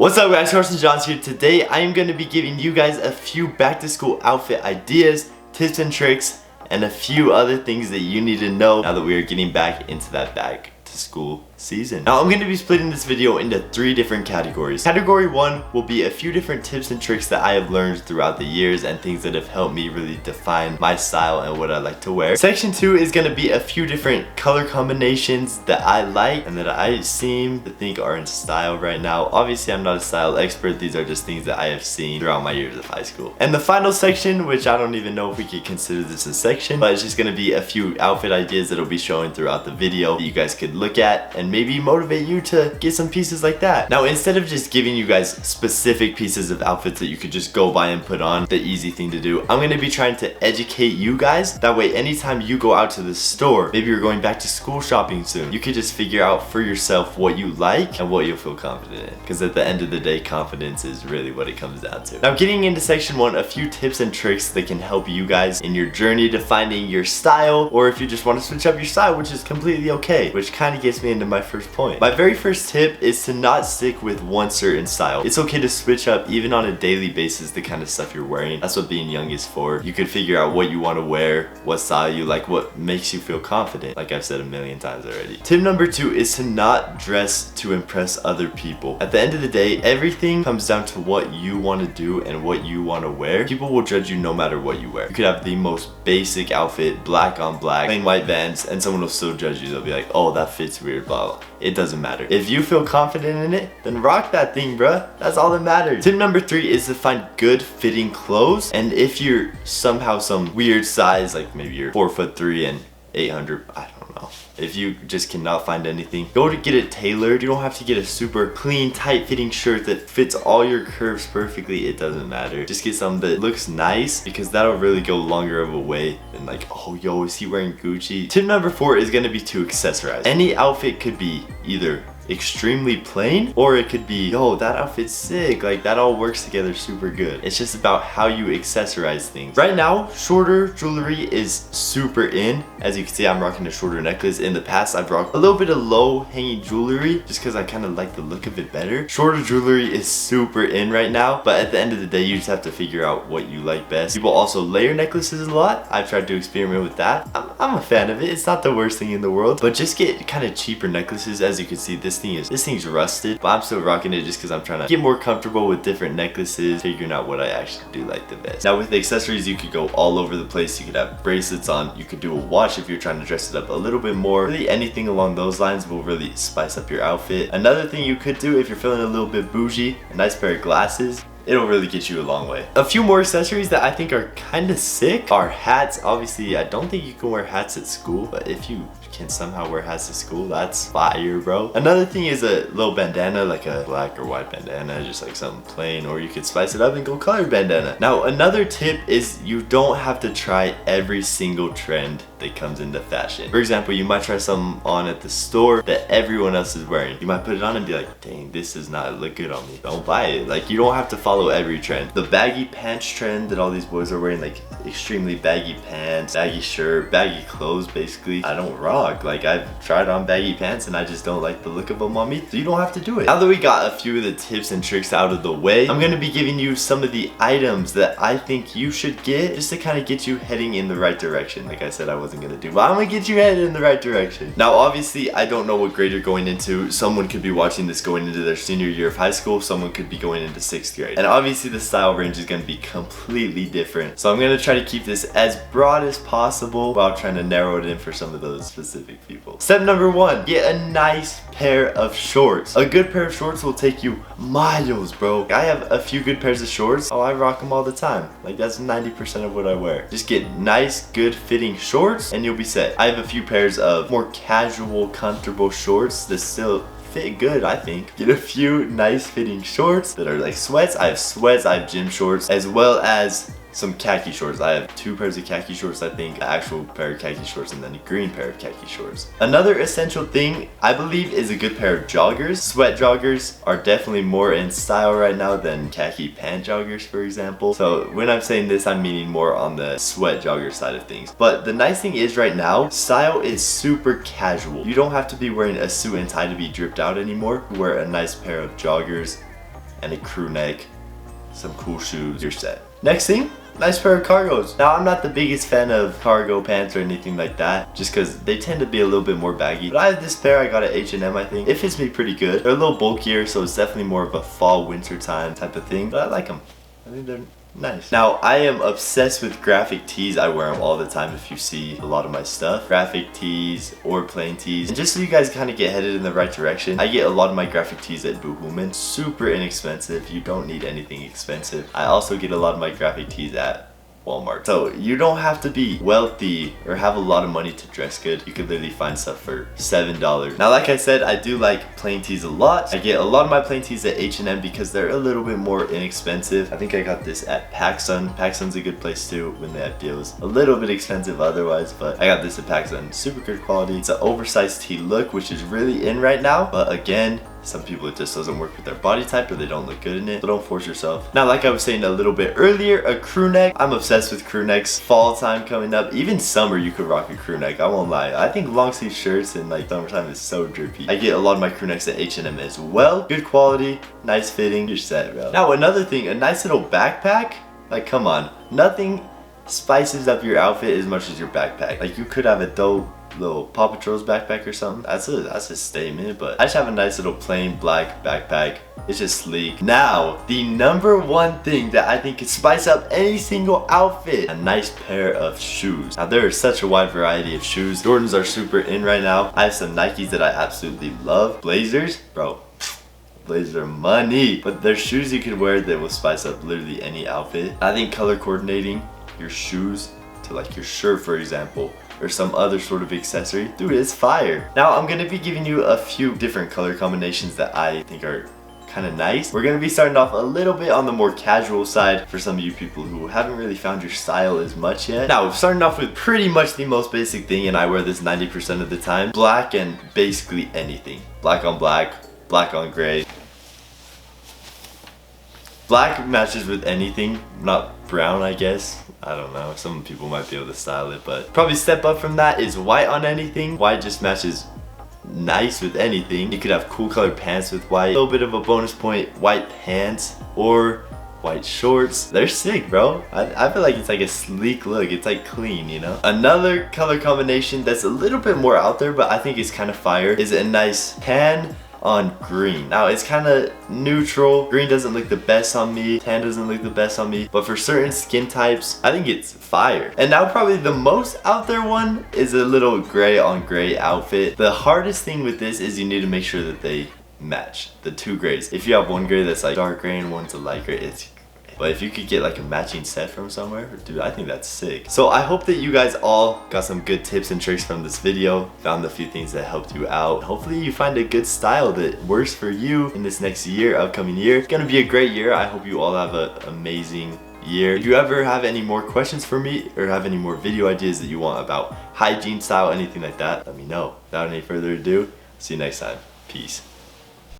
What's up guys, Carson Johns here. Today I am going to be giving you guys a few back to school outfit ideas, tips and tricks, and a few other things that you need to know now that we are getting back into that back to school season. Now I'm going to be splitting this video into 3 different categories. Category 1 will be a few different tips and tricks that I have learned throughout the years and things that have helped me really define my style and what I like to wear. Section 2 is going to be a few different color combinations that I like and that I seem to think are in style right now. Obviously I'm not a style expert, these are just things that I have seen throughout my years of high school. And the final section, which I don't even know if we could consider this a section, but it's just going to be a few outfit ideas that will be showing throughout the video that you guys could look at and maybe motivate you to get some pieces like that. Now instead of just giving you guys specific pieces of outfits that you could just go buy and put on, the easy thing to do, I'm going to be trying to educate you guys. That way anytime you go out to the store, maybe you're going back to school shopping soon, you could just figure out for yourself what you like and what you'll feel confident in. Because at the end of the day, confidence is really what it comes down to. Now getting into section 1, a few tips and tricks that can help you guys in your journey to finding your style, or if you just want to switch up your style, which is completely okay, which kind of gets me into my first point. My very first tip is to not stick with one certain style. It's okay to switch up even on a daily basis the kind of stuff you're wearing. That's what being young is for. You could figure out what you want to wear, what style you like, what makes you feel confident, like I've said a million times already. Tip number 2 is to not dress to impress other people. At the end of the day, everything comes down to what you want to do and what you want to wear. People will judge you no matter what you wear. You could have the most basic outfit, black on black, plain white Vans, and someone will still judge you. They'll be like, oh, that fits weird, blah, blah. It doesn't matter. If you feel confident in it, then rock that thing, bruh. That's all that matters. Tip number 3 is to find good fitting clothes. And if you're somehow some weird size, like maybe you're 4'3" and 800, I don't know. If you just cannot find anything, go to get it tailored. You don't have to get a super clean, tight fitting shirt that fits all your curves perfectly. It doesn't matter. Just get something that looks nice, because that'll really go longer of a way than like, oh yo, is he wearing Gucci? Tip number 4 is gonna be to accessorize. Any outfit could be either extremely plain, or it could be, yo, that outfit's sick, like that all works together super good. It's just about how you accessorize things. Right now, shorter jewelry is super in. As you can see, I'm rocking a shorter necklace. In the past, I've rocked a little bit of low hanging jewelry just because I kind of like the look of it better. Shorter jewelry is super in right now, but at the end of the day, you just have to figure out what you like best. People also layer necklaces a lot. I've tried to experiment with that. I'm a fan of it. It's not the worst thing in the world, but just get kind of cheaper necklaces. As you can see, this thing's rusted, but I'm still rocking it just because I'm trying to get more comfortable with different necklaces, figuring out what I actually do like the best. Now with the accessories, you could go all over the place. You could have bracelets on, you could do a watch if you're trying to dress it up a little bit more. Really anything along those lines will really spice up your outfit. Another thing you could do if you're feeling a little bit bougie, a nice pair of glasses. It'll really get you a long way. A few more accessories that I think are kind of sick are hats. Obviously, I don't think you can wear hats at school, but if you can somehow wear hats at school, that's fire, bro. Another thing is a little bandana, like a black or white bandana, just like something plain, or you could spice it up and go colored bandana. Now, another tip is you don't have to try every single trend that comes into fashion. For example, you might try something on at the store that everyone else is wearing. You might put it on and be like, dang, this does not look good on me. Don't buy it. Like, you don't have to follow every trend. The baggy pants trend that all these boys are wearing, like extremely baggy pants, baggy shirt, baggy clothes, basically, I don't rock. Like, I've tried on baggy pants and I just don't like the look of them on me, so you don't have to do it. Now that we got a few of the tips and tricks out of the way, I'm gonna be giving you some of the items that I think you should get just to kind of get you heading in the right direction. Like I said, I wasn't gonna do, but I'm gonna get you headed in the right direction. Now, obviously, I don't know what grade you're going into. Someone could be watching this going into their senior year of high school. Someone could be going into 6th grade. And obviously, the style range is gonna be completely different. So I'm gonna try to keep this as broad as possible while trying to narrow it in for some of those specific people. Step number 1, get a nice pair of shorts. A good pair of shorts will take you miles, bro. I have a few good pairs of shorts. Oh, I rock them all the time. Like, that's 90% of what I wear. Just get nice, good fitting shorts and you'll be set. I have a few pairs of more casual, comfortable shorts that still fit good, I think. Get a few nice fitting shorts that are like sweats. I have gym shorts, as well as some khaki shorts. I have 2 pairs of khaki shorts, I think, an actual pair of khaki shorts, and then a green pair of khaki shorts. Another essential thing, I believe, is a good pair of joggers. Sweat joggers are definitely more in style right now than khaki pant joggers, for example. So when I'm saying this, I'm meaning more on the sweat jogger side of things. But the nice thing is right now, style is super casual. You don't have to be wearing a suit and tie to be dripped out anymore. You wear a nice pair of joggers, and a crew neck, some cool shoes, you're set. Next thing, nice pair of cargos. Now I'm not the biggest fan of cargo pants or anything like that, just because they tend to be a little bit more baggy. But I have this pair I got at H&M, I think. It fits me pretty good. They're a little bulkier, so it's definitely more of a fall winter time type of thing, but I like them. I think they're nice. Now I am obsessed with graphic tees. I wear them all the time if you see a lot of my stuff. Graphic tees or plain tees. And just so you guys kind of get headed in the right direction, I get a lot of my graphic tees at Boohooman. Super inexpensive. You don't need anything expensive. I also get a lot of my graphic tees at Walmart. So you don't have to be wealthy or have a lot of money to dress good. You could literally find stuff for $7. Now like I said, I do like plain tees a lot. I get a lot of my plain tees at H&M because they're a little bit more inexpensive. I think I got this at PacSun. PacSun's a good place too when they have deals. A little bit expensive otherwise, but I got this at PacSun. Super good quality. It's an oversized tee look, which is really in right now, but again, some people it just doesn't work with their body type or they don't look good in it, so don't force yourself. Now like I was saying a little bit earlier, a crew neck. I'm obsessed with crew necks. Fall time coming up, even summer you could rock a crew neck, I won't lie. I think long sleeve shirts in like summertime is so drippy. I get a lot of my crew necks at H&M as well. Good quality, nice fitting, you're set, bro. Now another thing, a nice little backpack. Like come on, nothing spices up your outfit as much as your backpack. Like you could have a dope little Paw Patrol's backpack or something. That's a statement, but I just have a nice little plain black backpack. It's just sleek. Now, the number one thing that I think could spice up any single outfit, a nice pair of shoes. Now there is such a wide variety of shoes. Jordans are super in right now. I have some Nikes that I absolutely love. Blazers, bro. Blazers are money, but there's shoes you can wear that will spice up literally any outfit. I think color coordinating your shoes to like your shirt, for example, or some other sort of accessory, dude, it's fire. Now I'm gonna be giving you a few different color combinations that I think are kind of nice. We're gonna be starting off a little bit on the more casual side for some of you people who haven't really found your style as much yet. Now, starting off with pretty much the most basic thing, and I wear this 90% of the time, black and basically anything. Black on black, black on gray. Black matches with anything, not brown, I guess. I don't know, some people might be able to style it, but probably step up from that is white on anything. White just matches nice with anything. You could have cool colored pants with white. A little bit of a bonus point, white pants or white shorts. They're sick, bro. I feel like it's like a sleek look. It's like clean, you know? Another color combination that's a little bit more out there, but I think it's kind of fire, is a nice tan on green. Now it's kind of neutral. Green doesn't look the best on me, tan doesn't look the best on me, but for certain skin types I think it's fire. And now probably the most out there one is a little gray on gray outfit. The hardest thing with this is you need to make sure that they match, the two grays. If you have one gray that's like dark gray and one's a light gray, it's great. But if you could get like a matching set from somewhere, dude, I think that's sick. So I hope that you guys all got some good tips and tricks from this video, found a few things that helped you out. Hopefully you find a good style that works for you in this next year, upcoming year. It's gonna be a great year. I hope you all have an amazing year. If you ever have any more questions for me or have any more video ideas that you want about hygiene, style, anything like that, let me know. Without any further ado, see you next time. Peace.